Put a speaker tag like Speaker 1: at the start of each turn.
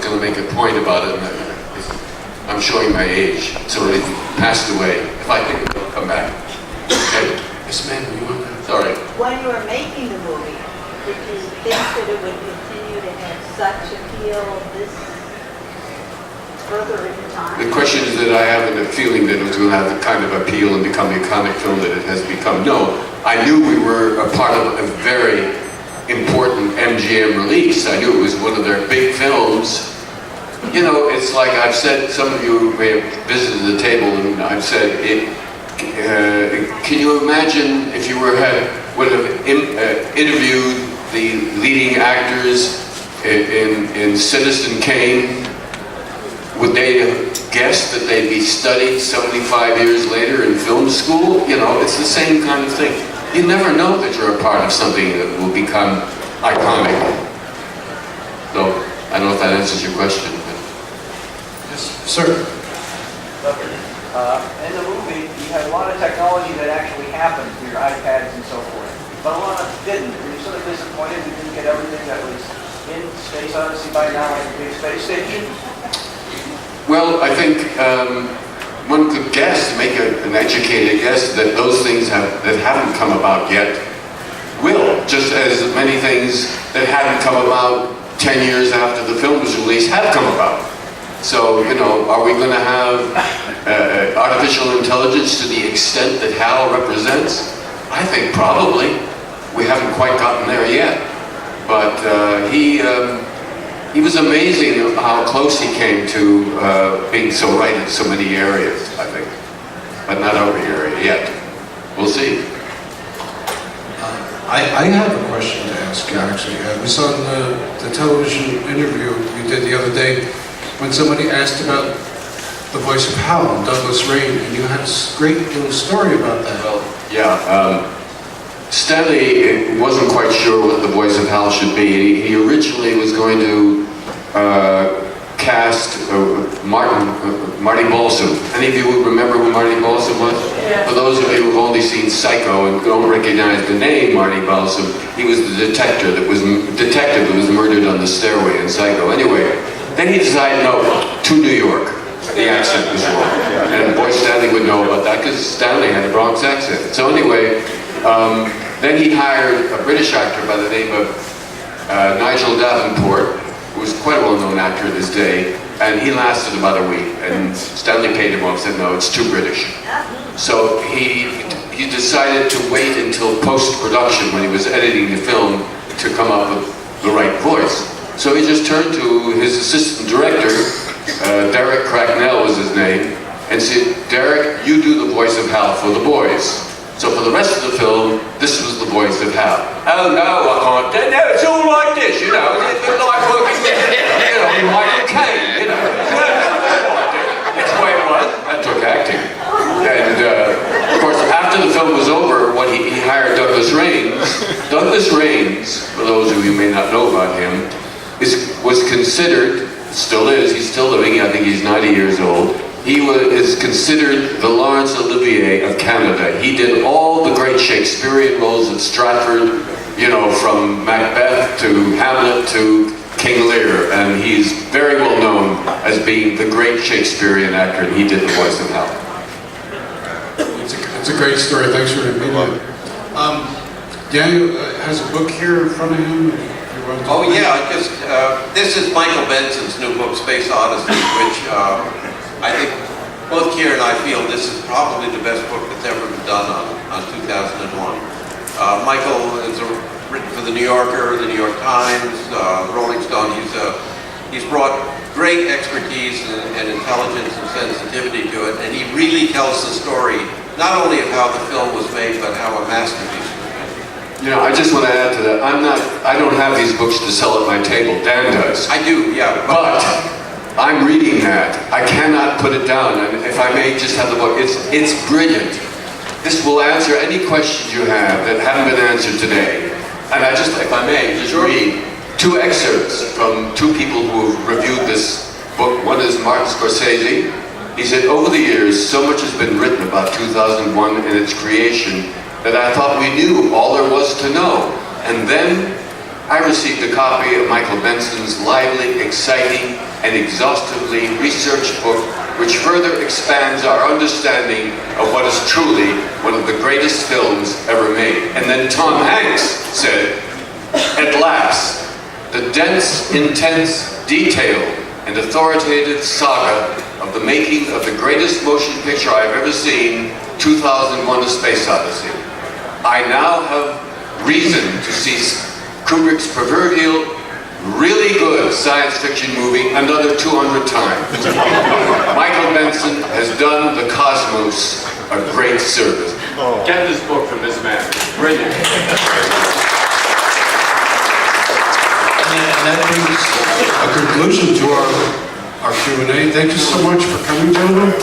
Speaker 1: going to make a point about it. I'm showing my age. Somebody passed away. If I think it'll come back. Okay. Yes, ma'am, you want that? Sorry.
Speaker 2: When you were making the movie, did you think that it would continue to have such appeal this further in time?
Speaker 1: The question is that I have a feeling that it was going to have the kind of appeal and become the iconic film that it has become. No, I knew we were a part of a very important MGM release. I knew it was one of their big films. You know, it's like I've said, some of you may have visited the table and I've said, can you imagine if you would have interviewed the leading actors in Citizen Kane? Would they have guessed that they'd be studied 75 years later in film school? You know, it's the same kind of thing. You never know that you're a part of something that will become iconic. So, I don't know if that answers your question. But...
Speaker 3: Yes, sir.
Speaker 4: In the movie, you had a lot of technology that actually happened, your iPads and so forth, but a lot of didn't. Were you sort of disappointed you didn't get everything that was in Space Odyssey by now, like a big space station?
Speaker 1: Well, I think one could guess, make an educated guess, that those things that haven't come about yet will, just as many things that hadn't come about 10 years after the film was released have come about. So, you know, are we going to have artificial intelligence to the extent that HAL represents? I think probably. We haven't quite gotten there yet. But he was amazing how close he came to being so right in so many areas, I think. But not every area yet. We'll see.
Speaker 3: I have a question to ask you, actually. It was on the television interview you did the other day when somebody asked about the voice of Hal, Douglas Rain, and you had a great little story about that.
Speaker 1: Well, yeah. Stanley wasn't quite sure what the voice of Hal should be. He originally was going to cast Marty Balsam. Any of you would remember who Marty Balsam was? Yeah. For those of you who've only seen Psycho and don't recognize the name Marty Balsam, he was the detective that was murdered on the stairway in Psycho. Anyway, then he decided, no, to New York. The accent was wrong. And boy, Stanley would know about that because Stanley had a Bronx accent. So anyway, then he hired a British actor by the name of Nigel Davenport, who was quite a well-known actor in his day, and he lasted about a week, and Stanley paid him off and said, no, it's too British. So he decided to wait until post-production, when he was editing the film, to come up with the right voice. So he just turned to his assistant director, Derek Cracknell was his name, and said, Derek, you do the voice of Hal for the boys. So for the rest of the film, this was the voice of Hal. Oh no, I can't. No, it's all like this, you know. It's like working with, you know, Michael Caine, you know. That's the way it was. That took acting. And of course, after the film was over, he hired Douglas Rains. Douglas Rains, for those of you who may not know about him, was considered, still is, he's still living, I think he's 90 years old. He is considered the Laurence Olivier of Canada. He did all the great Shakespearean roles at Stratford, you know, from Macbeth to Hamlet to King Lear, and he's very well known as being the great Shakespearean actor, and he did the voice of Hal.
Speaker 3: It's a great story. Thanks for admitting it. Daniel has a book here in front of him.
Speaker 5: Oh yeah, this is Michael Benson's new book, Space Odyssey, which I think both Keir and I feel this is probably the best book that's ever been done on 2001. Michael has written for The New Yorker, The New York Times, Rolling Stone. He's brought great expertise and intelligence and sensitivity to it, and he really tells the story, not only of how the film was made, but how a masterpiece was made.
Speaker 1: You know, I just want to add to that. I don't have these books to sell at my table. Dan does.
Speaker 5: I do, yeah.
Speaker 1: But I'm reading that. I cannot put it down. And if I may just have the book, it's brilliant. This will answer any questions you have that haven't been answered today. And I just, if I may, just read two excerpts from two people who have reviewed this book. One is Martin Scorsese. He said, over the years, so much has been written about 2001 and its creation that I thought we knew all there was to know. And then I received a copy of Michael Benson's lively, exciting, and exhaustively researched book, which further expands our understanding of what is truly one of the greatest films ever made. And then Tom Hanks said, "At last, the dense, intense, detailed, and authoritative saga of the making of the greatest motion picture I've ever seen, 2001: A Space Odyssey. I now have reason to see Kubrick's proverbial really good science fiction movie another 200 times. Michael Benson has done the cosmos a great service." Get this book from this man. Brilliant.
Speaker 3: And that brings a conclusion to our Q&A. Thank you so much for coming, gentlemen.